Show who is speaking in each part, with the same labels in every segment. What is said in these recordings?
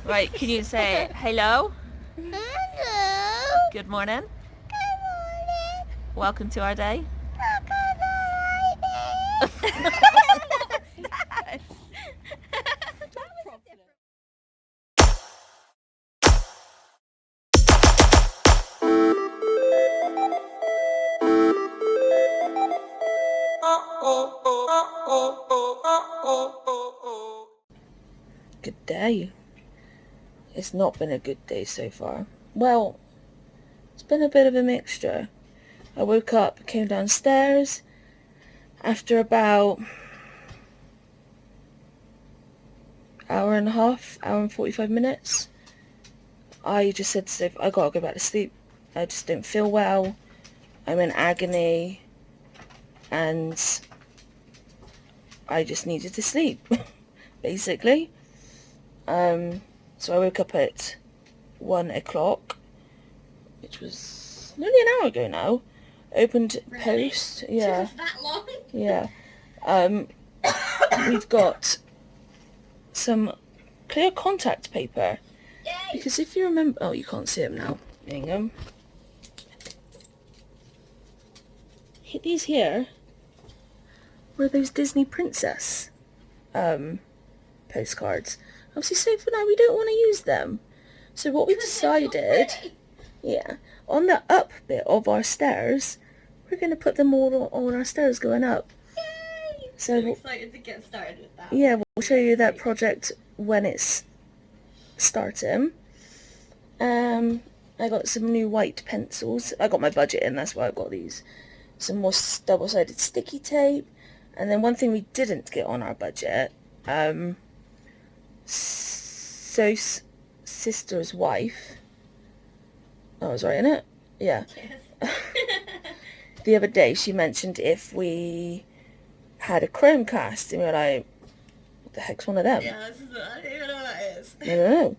Speaker 1: Right, can you say hello?
Speaker 2: Hello.
Speaker 1: Good morning.
Speaker 2: Good morning.
Speaker 1: Welcome to our day. Good day. It's not been a good day so far. Well, it's been a bit of a mixture. I woke up, came downstairs after about hour and a half, hour and 45 minutes. I just said to Sophie, I gotta go back to sleep. I just don't feel well. I'm in agony and I just needed to sleep, basically. So I woke up at 1 o'clock, which was nearly an hour ago now. Opened
Speaker 2: Really?
Speaker 1: post, yeah.
Speaker 2: Took us that long?
Speaker 1: Yeah. We've got some clear contact paper.
Speaker 2: Yay!
Speaker 1: Because if you remember... Oh, you can't see them now. Hang on. These here were those Disney princess postcards. Obviously, Sophie and I, we don't want to use them. So what we decided... Yeah. On the up bit of our stairs, we're going to put them all on our stairs going up.
Speaker 2: Yay!
Speaker 1: So
Speaker 2: I'm excited to get started with that.
Speaker 1: Yeah, we'll show you that project when it's starting. I got some new white pencils. I got my budget in, that's why I've got these. Some more double-sided sticky tape. And then one thing we didn't get on our budget, So's sister's wife. I was right in it? Yeah.
Speaker 2: Yes.
Speaker 1: The other day she mentioned if we had a Chromecast, and we were like, what the heck's one of them?
Speaker 2: Yeah, I don't even know what that is.
Speaker 1: I don't know.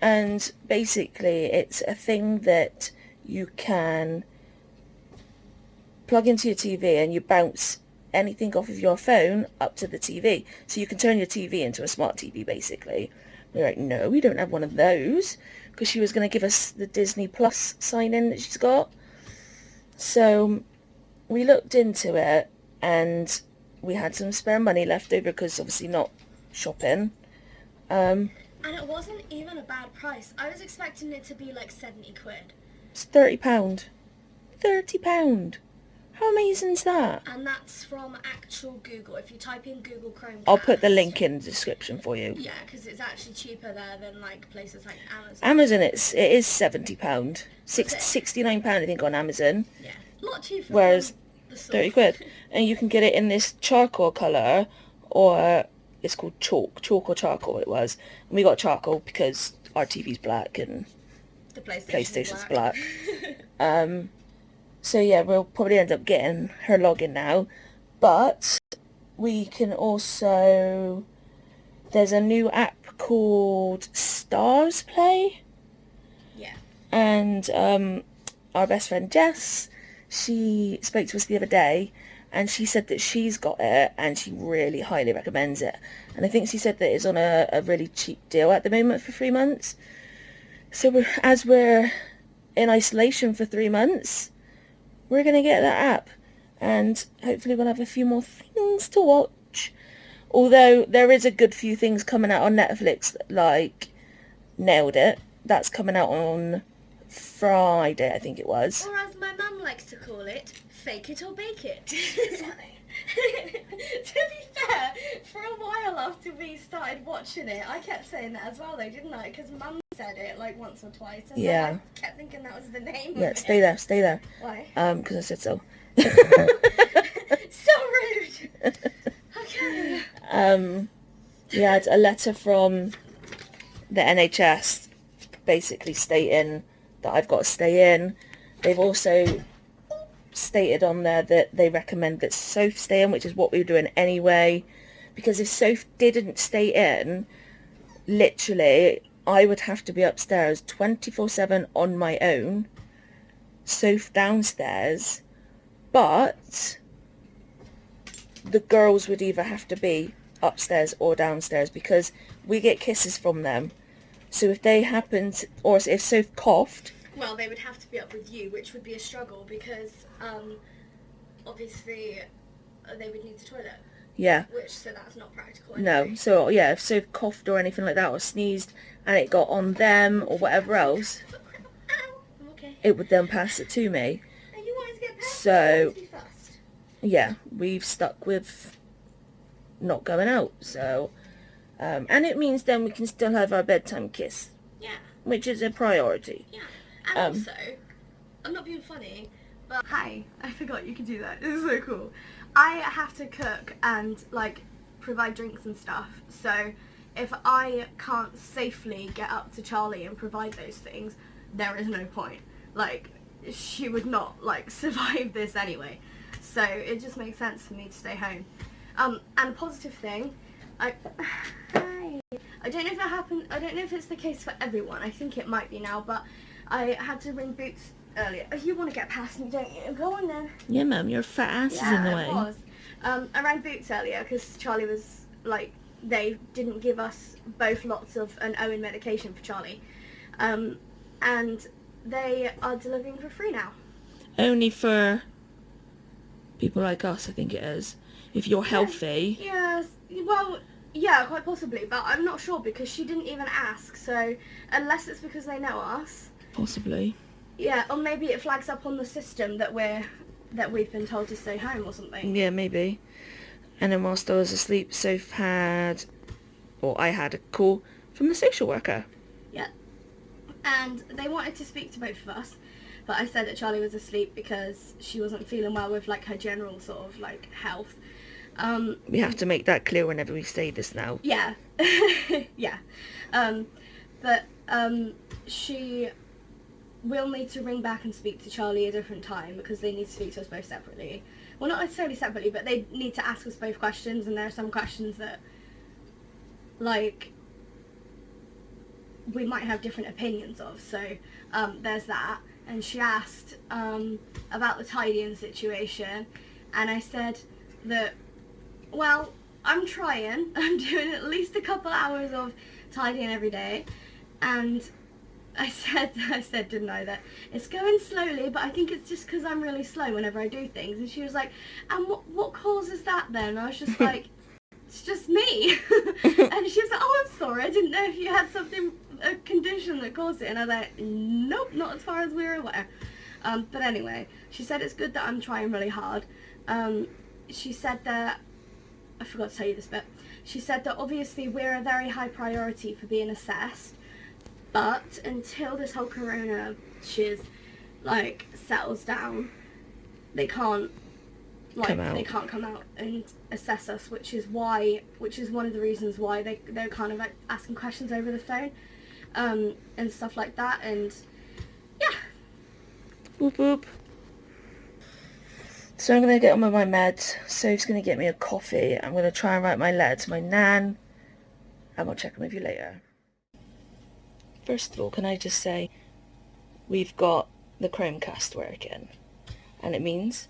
Speaker 1: And basically it's a thing that you can plug into your TV and you bounce anything off of your phone up to the TV. So you can turn your TV into a smart TV, basically. We're like, no, we don't have one of those, because she was going to give us the Disney Plus sign-in that she's got. So we looked into it, and we had some spare money left over, because obviously not shopping.
Speaker 2: And it wasn't even a bad price. I was expecting it to be like 70 quid.
Speaker 1: It's £30. £30. How amazing is that?
Speaker 2: And that's from actual Google. If you type in Google Chromecast...
Speaker 1: I'll put the link in the description for you.
Speaker 2: Yeah, because it's actually cheaper there than like places like Amazon.
Speaker 1: Amazon, it is £70. £69 I think on Amazon.
Speaker 2: Yeah, a lot cheaper.
Speaker 1: Whereas
Speaker 2: the source.
Speaker 1: 30 quid. And you can get it in this charcoal colour, or it's called chalk or charcoal it was. And we got charcoal because our TV's black and
Speaker 2: The
Speaker 1: PlayStation's black. So yeah, we'll probably end up getting her login now. But we can also... There's a new app called Stars Play.
Speaker 2: Yeah.
Speaker 1: And our best friend Jess, she spoke to us the other day, and she said that she's got it and she really highly recommends it. And I think she said that it's on a really cheap deal at the moment for 3 months. So as we're in isolation for 3 months, we're going to get that app, and hopefully we'll have a few more things to watch. Although there is a good few things coming out on Netflix, like Nailed It. That's coming out on Friday, I think it was.
Speaker 2: Or as my mum likes to call it, fake it or bake it.
Speaker 1: Funny.
Speaker 2: To be fair, for a while after we started watching it, I kept saying that as well though, didn't I? Because mum said it like once or twice, and
Speaker 1: Yeah.
Speaker 2: then I kept thinking that was the name
Speaker 1: Yeah,
Speaker 2: of
Speaker 1: stay there.
Speaker 2: Why?
Speaker 1: Because I said so.
Speaker 2: So rude! Okay.
Speaker 1: We had a letter from the NHS basically stating that I've got to stay in. They've also stated on there that they recommend that Soph stay in, which is what we were doing anyway. Because if Soph didn't stay in, literally, I would have to be upstairs 24/7 on my own. Soph downstairs. But the girls would either have to be upstairs or downstairs, because we get kisses from them. So if they happened, or if Soph coughed...
Speaker 2: Well, they would have to be up with you, which would be a struggle because, obviously, they would need the toilet.
Speaker 1: Yeah.
Speaker 2: So that's not practical
Speaker 1: No.
Speaker 2: anyway.
Speaker 1: So, yeah, if Soph coughed or anything like that, or sneezed, and it got on them, or whatever else,
Speaker 2: Okay.
Speaker 1: it would then pass it to me.
Speaker 2: And you wanted to get past
Speaker 1: So,
Speaker 2: it first.
Speaker 1: yeah, we've stuck with not going out, so... and it means then we can still have our bedtime kiss.
Speaker 2: Yeah.
Speaker 1: Which is a priority.
Speaker 2: Yeah. And also, I'm not being funny, but... Hi, I forgot you could do that. It's so cool. I have to cook and, like, provide drinks and stuff, so if I can't safely get up to Charlie and provide those things, there is no point. Like, she would not, like, survive this anyway. So it just makes sense for me to stay home. And a positive thing, I don't know if it happened, I don't know if it's the case for everyone, I think it might be now, but I had to ring Boots earlier. Oh, you want to get past me, don't you? Go on then.
Speaker 1: Yeah, Mum, your fat ass is in the way.
Speaker 2: Yeah, it was. I rang Boots earlier because Charlie was, like, they didn't give us both lots of an Owen medication for Charlie. And they are delivering for free now.
Speaker 1: Only for people like us, I think it is. If you're healthy.
Speaker 2: Yes, well, yeah, quite possibly, but I'm not sure because she didn't even ask, so unless it's because they know us.
Speaker 1: Possibly.
Speaker 2: Yeah, or maybe it flags up on the system that we've been told to stay home or something.
Speaker 1: Yeah, maybe. And then whilst I was asleep, I had a call from the social worker.
Speaker 2: Yeah. And they wanted to speak to both of us, but I said that Charlie was asleep because she wasn't feeling well with, like, her general sort of, like, health.
Speaker 1: We have to make that clear whenever we say this now.
Speaker 2: Yeah. Yeah. But she will need to ring back and speak to Charlie a different time because they need to speak to us both separately. Well, not necessarily separately, but they need to ask us both questions, and there are some questions that, like, we might have different opinions of. So there's that. And she asked about the tidying situation, and I said that, well, I'm trying. I'm doing at least a couple hours of tidying every day, and I said, didn't I, that it's going slowly, but I think it's just because I'm really slow whenever I do things. And she was like, and what causes that then? And I was just like, it's just me. And she was like, oh, I'm sorry, I didn't know if you had a condition that caused it. And I was like, nope, not as far as we're aware. But anyway, she said it's good that I'm trying really hard. She said that, I forgot to tell you this bit, she said that obviously we're a very high priority for being assessed, but until this whole corona shiz, like, settles down, they can't, like, they can't come out and assess us, which is one of the reasons why they're kind of, like, asking questions over the phone, and stuff like that, and yeah.
Speaker 1: Boop boop. So I'm going to get on with my meds. Soph's going to get me a coffee. I'm going to try and write my letter to my nan, and I'll check in with you later. First of all, can I just say, we've got the Chromecast working, and it means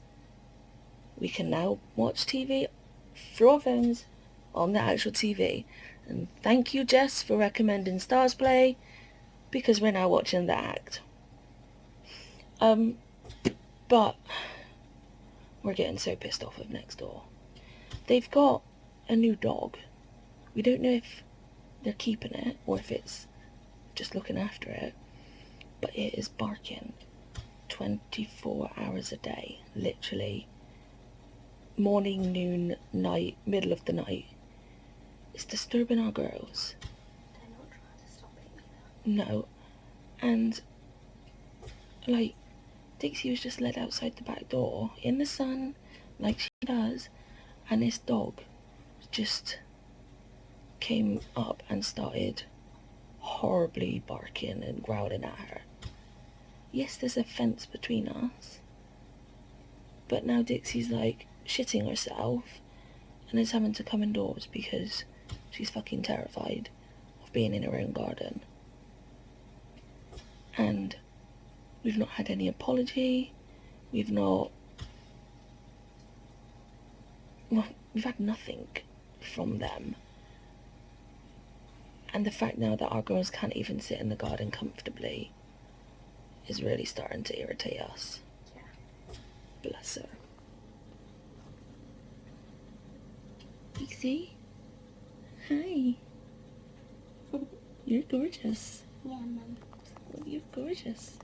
Speaker 1: we can now watch TV through our phones on the actual TV. And thank you, Jess, for recommending Stars Play, because we're now watching The Act. But we're getting so pissed off of next door. They've got a new dog. We don't know if they're keeping it or if it's just looking after it, but it is barking 24 hours a day, literally. Morning, noon, night, middle of the night. It's disturbing our girls.
Speaker 2: They're not trying to stop it either.
Speaker 1: No. And, like, Dixie was just led outside the back door in the sun, like she does, and this dog just came up and started horribly barking and growling at her. Yes, there's a fence between us, but now Dixie's, like, shitting herself and is having to come indoors because she's fucking terrified of being in her own garden. And we've not had any apology. We've had nothing from them. And the fact now that our girls can't even sit in the garden comfortably is really starting to irritate us.
Speaker 2: Yeah.
Speaker 1: Bless her. Pixie? Hi. You're gorgeous.
Speaker 2: Yeah, Mum.
Speaker 1: Oh, you're gorgeous.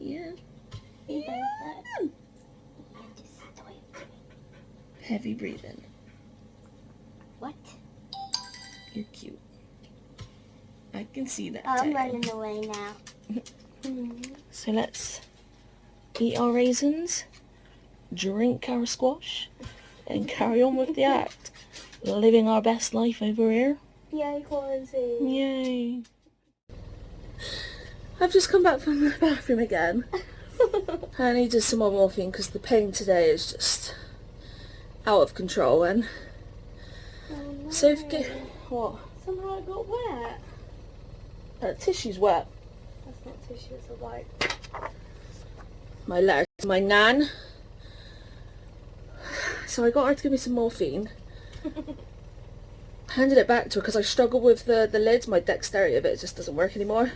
Speaker 1: Yeah.
Speaker 2: Yeah.
Speaker 1: Heavy breathing.
Speaker 2: What?
Speaker 1: You're cute. I can see that.
Speaker 2: I'm
Speaker 1: too.
Speaker 2: running away now.
Speaker 1: So let's eat our raisins, drink our squash, and carry on with the act. Living our best life over here.
Speaker 2: Yay, quarantine.
Speaker 1: Yay. I've just come back from the bathroom again. I needed some more morphine because the pain today is just out of control. And
Speaker 2: Oh, no.
Speaker 1: Sophie, what?
Speaker 2: Somehow it got wet.
Speaker 1: Tissue's wet.
Speaker 2: That's not tissue, it's a wipe.
Speaker 1: My letter to my nan. So I got her to give me some morphine. Handed it back to her because I struggle with the lids. My dexterity of it just doesn't work anymore.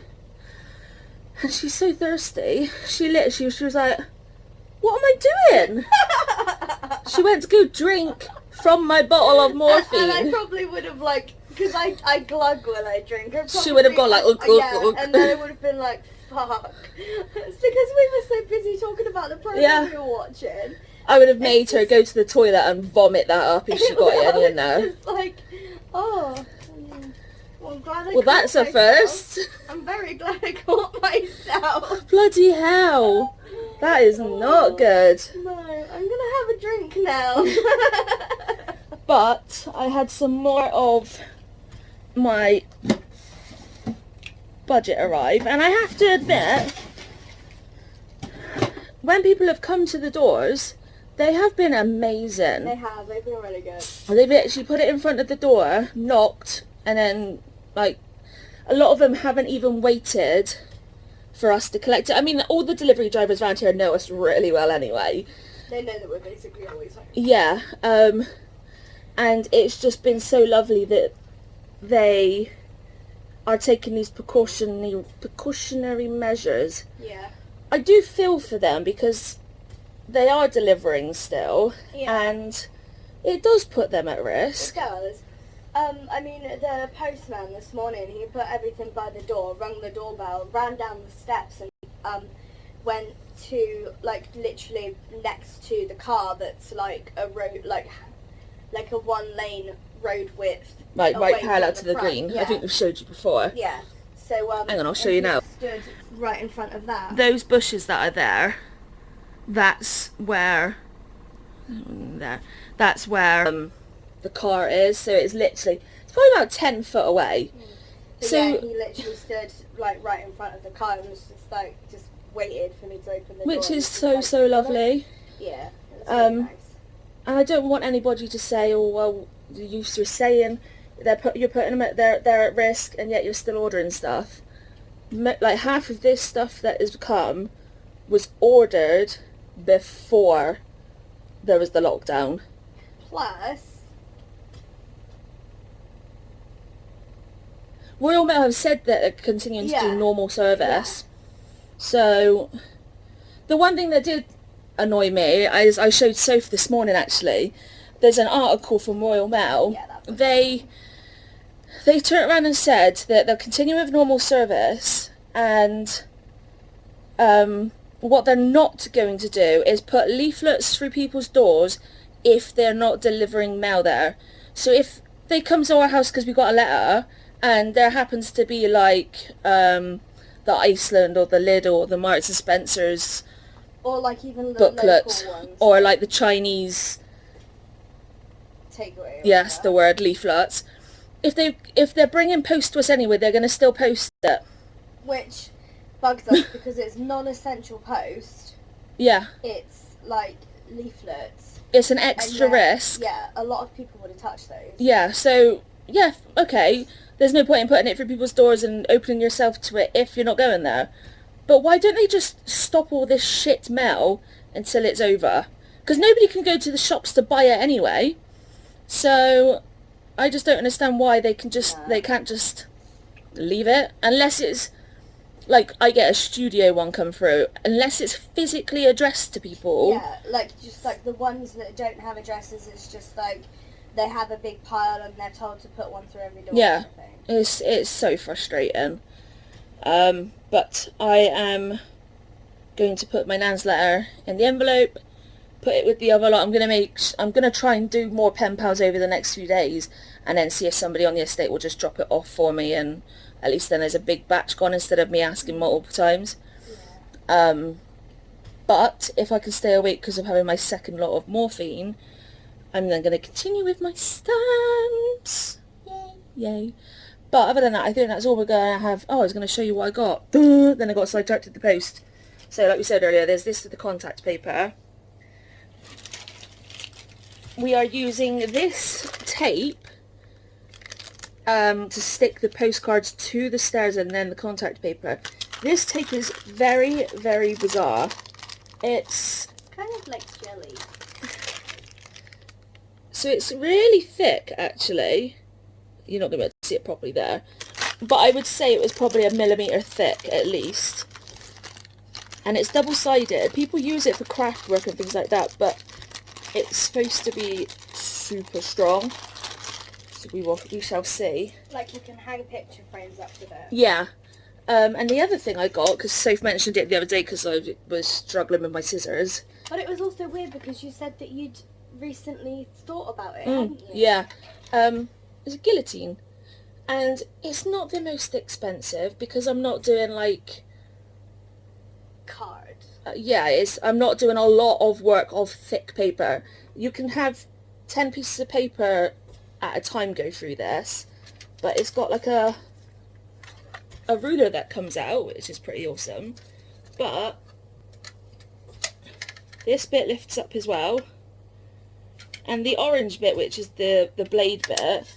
Speaker 1: And she's so thirsty. She was like, what am I doing? She went to go drink from my bottle of morphine.
Speaker 2: And I probably would have because I glug when I drink.
Speaker 1: She would have gone like, ugh, ugh.
Speaker 2: And then it would have been like, fuck. It's because we were so busy talking about the program we were watching.
Speaker 1: I would have made her go to the toilet and vomit that up if she got any in there.
Speaker 2: It's like, oh. Well, I'm glad I
Speaker 1: Well,
Speaker 2: caught
Speaker 1: that's a
Speaker 2: myself.
Speaker 1: first.
Speaker 2: I'm very glad I caught myself.
Speaker 1: Bloody hell. That is not good.
Speaker 2: No, I'm gonna have a drink now.
Speaker 1: But I had some more of my budget arrive, and I have to admit, when people have come to the doors, they have been amazing.
Speaker 2: They've been really good.
Speaker 1: They've literally put it in front of the door, knocked, and then, like, a lot of them haven't even waited for us to collect it. I mean, all the delivery drivers around here know us really well anyway.
Speaker 2: They know that we're basically always home.
Speaker 1: Yeah, and it's just been so lovely that they are taking these precautionary measures.
Speaker 2: Yeah.
Speaker 1: I do feel for them because they are delivering still, and it does put them at
Speaker 2: It
Speaker 1: risk.
Speaker 2: does. I mean, the postman this morning, he put everything by the door, rung the doorbell, ran down the steps, and went to, like, literally next to the car that's, like, a road, like a one-lane road width.
Speaker 1: Like, right
Speaker 2: away
Speaker 1: parallel
Speaker 2: from
Speaker 1: to the
Speaker 2: front.
Speaker 1: green.
Speaker 2: Yeah.
Speaker 1: I think we've showed you before.
Speaker 2: Yeah. So,
Speaker 1: Hang on, I'll show
Speaker 2: and
Speaker 1: you
Speaker 2: he
Speaker 1: now.
Speaker 2: stood right in front of that.
Speaker 1: Those bushes that are there, that's where the car is. So it's literally, it's probably about 10 foot away.
Speaker 2: So yeah, he literally stood like right in front of the car and was just waited for me to open the door.
Speaker 1: Which is
Speaker 2: and
Speaker 1: so lovely.
Speaker 2: Yeah, it was really nice.
Speaker 1: And I don't want anybody to say, oh well, you're saying you're putting them they're at risk, and yet you're still ordering stuff. Like half of this stuff that has come was ordered before there was the lockdown.
Speaker 2: Plus,
Speaker 1: Royal Mail have said that they're continuing to do normal service. So the one thing that did annoy me is I showed Sophie this morning actually. There's an article from Royal Mail.
Speaker 2: Yeah,
Speaker 1: They turned around and said that they'll continue with normal service, and what they're not going to do is put leaflets through people's doors if they're not delivering mail there. So if they come to our house because we got a letter and there happens to be like the Iceland or the Lidl or the Marks and Spencer's
Speaker 2: or like even the
Speaker 1: booklet,
Speaker 2: local ones,
Speaker 1: or like the Chinese
Speaker 2: takeaway.
Speaker 1: yes, the word leaflets. If they're bringing post to us anyway, they're going to still post it.
Speaker 2: Which bugs us because it's non-essential post.
Speaker 1: Yeah.
Speaker 2: It's like leaflets.
Speaker 1: It's an extra risk.
Speaker 2: Yeah, a lot of people would have touched those.
Speaker 1: Yeah, so, yeah, okay. There's no point in putting it through people's doors and opening yourself to it if you're not going there. But why don't they just stop all this shit mail until it's over? Because nobody can go to the shops to buy it anyway. So, I just don't understand why they can't just leave it, unless it's like I get a studio one come through, unless it's physically addressed to people.
Speaker 2: Yeah, like just like the ones that don't have addresses, it's just like they have a big pile and they're told to put one through every door.
Speaker 1: Yeah,
Speaker 2: Kind of
Speaker 1: it's so frustrating. But I am going to put my nan's letter in the envelope, put it with the other lot. I'm gonna try and do more pen pals over the next few days, and then see if somebody on the estate will just drop it off for me, and at least then there's a big batch gone instead of me asking multiple times.
Speaker 2: Yeah.
Speaker 1: But if I can stay awake because of having my second lot of morphine, I'm then going to continue with my stamps. Yay. But other than that, I think that's all we're going to have. Oh, I was going to show you what I got. Then I got sidetracked at the post. So like we said earlier, there's this with the contact paper. We are using this tape to stick the postcards to the stairs and then the contact paper. This tape is very, very bizarre. It's
Speaker 2: kind of like jelly.
Speaker 1: So it's really thick, actually. You're not going to be able to see it properly there. But I would say it was probably 1 millimetre thick, at least. And it's double-sided. People use it for craft work and things like that, but it's supposed to be super strong. So we shall see.
Speaker 2: Like you can hang picture frames up with it.
Speaker 1: Yeah. And the other thing I got, because Soph mentioned it the other day because I was struggling with my scissors.
Speaker 2: But it was also weird because you said that you'd recently thought about it, hadn't you?
Speaker 1: Yeah. It's a guillotine. And it's not the most expensive because I'm not doing like...
Speaker 2: Cards.
Speaker 1: I'm not doing a lot of work of thick paper. You can have 10 pieces of paper at a time go through this. But it's got like a ruler that comes out, which is pretty awesome. But this bit lifts up as well. And the orange bit, which is the blade bit,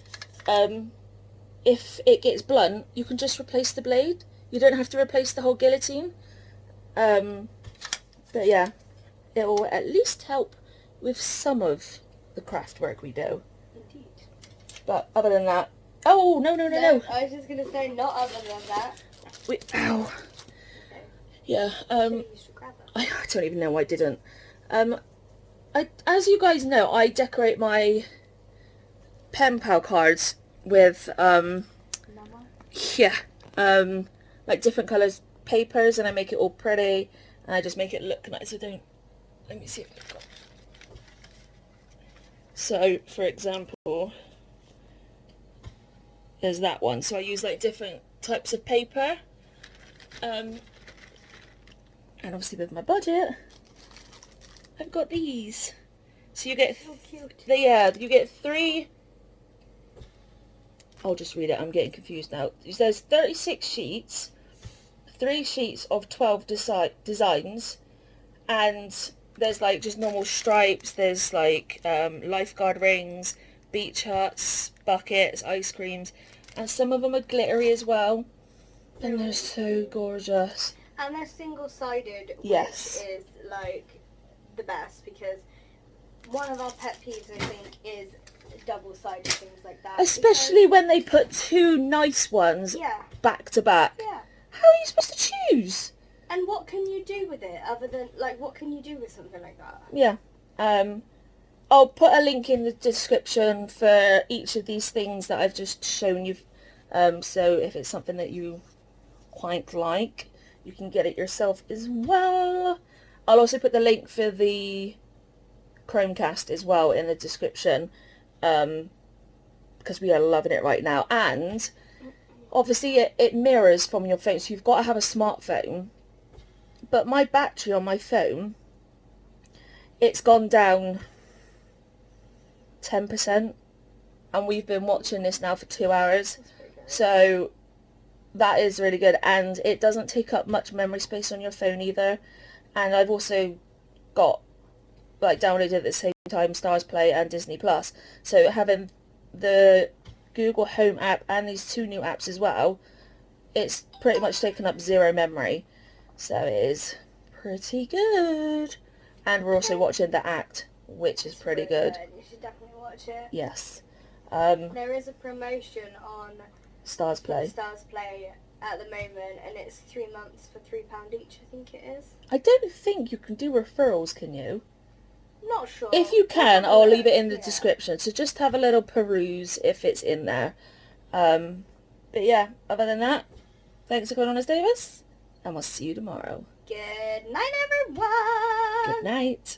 Speaker 1: if it gets blunt, you can just replace the blade. You don't have to replace the whole guillotine. But yeah, it will at least help with some of the craft work we do.
Speaker 2: Indeed.
Speaker 1: But other than that, oh, no.
Speaker 2: I was just going to say, not other than that.
Speaker 1: Ow.
Speaker 2: Okay.
Speaker 1: Yeah,
Speaker 2: You should grab them.
Speaker 1: I don't even know why I didn't. As you guys know, I decorate my pen pal cards with,
Speaker 2: Mama?
Speaker 1: like different colours papers, and I make it all pretty, and I just make it look nice. Let me see if I've got... So, for example, there's that one. So I use like different types of paper, and obviously with my budget, I've got these. So you get
Speaker 2: So cute.
Speaker 1: you get 3. I'll just read it. I'm getting confused now. There's 36 sheets, 3 sheets of 12 designs, and there's like just normal stripes. There's like lifeguard rings, beach huts, buckets, ice creams, and some of them are glittery as well. And they're so gorgeous.
Speaker 2: And they're single-sided,
Speaker 1: Yes.
Speaker 2: which is like the best, because one of our pet peeves, I think, is double-sided things like that.
Speaker 1: Especially when they put 2 nice ones
Speaker 2: Yeah.
Speaker 1: back to back.
Speaker 2: Yeah.
Speaker 1: How are you supposed to choose?
Speaker 2: And what can you do with it other than, like, what can you do with something like that?
Speaker 1: Yeah. I'll put a link in the description for each of these things that I've just shown you. So if it's something that you quite like, you can get it yourself as well. I'll also put the link for the Chromecast as well in the description, because we are loving it right now. And obviously it mirrors from your phone, so you've got to have a smartphone. But my battery on my phone, it's gone down 10%, and we've been watching this now for 2 hours.
Speaker 2: That's pretty good.
Speaker 1: So that is really good, and it doesn't take up much memory space on your phone either. And I've also got like downloaded at the same time Stars Play and Disney Plus, so having the Google Home app and these 2 new apps as well, it's pretty much taken up 0 memory, so it is pretty good. And we're also watching The Act, which is pretty good.
Speaker 2: You should definitely watch it.
Speaker 1: Yes.
Speaker 2: There is a promotion on
Speaker 1: Stars Play.
Speaker 2: Stars Play at the moment, and it's 3 months for £3 each, I think it is.
Speaker 1: I don't think you can do referrals, can you?
Speaker 2: Not sure.
Speaker 1: If you can,
Speaker 2: I'll
Speaker 1: I'll leave it in the
Speaker 2: yeah.
Speaker 1: description. So just have a little peruse if it's in there. But yeah, other than that, thanks for coming on as Davis, and we'll see you tomorrow.
Speaker 2: Good night, everyone.
Speaker 1: Good night.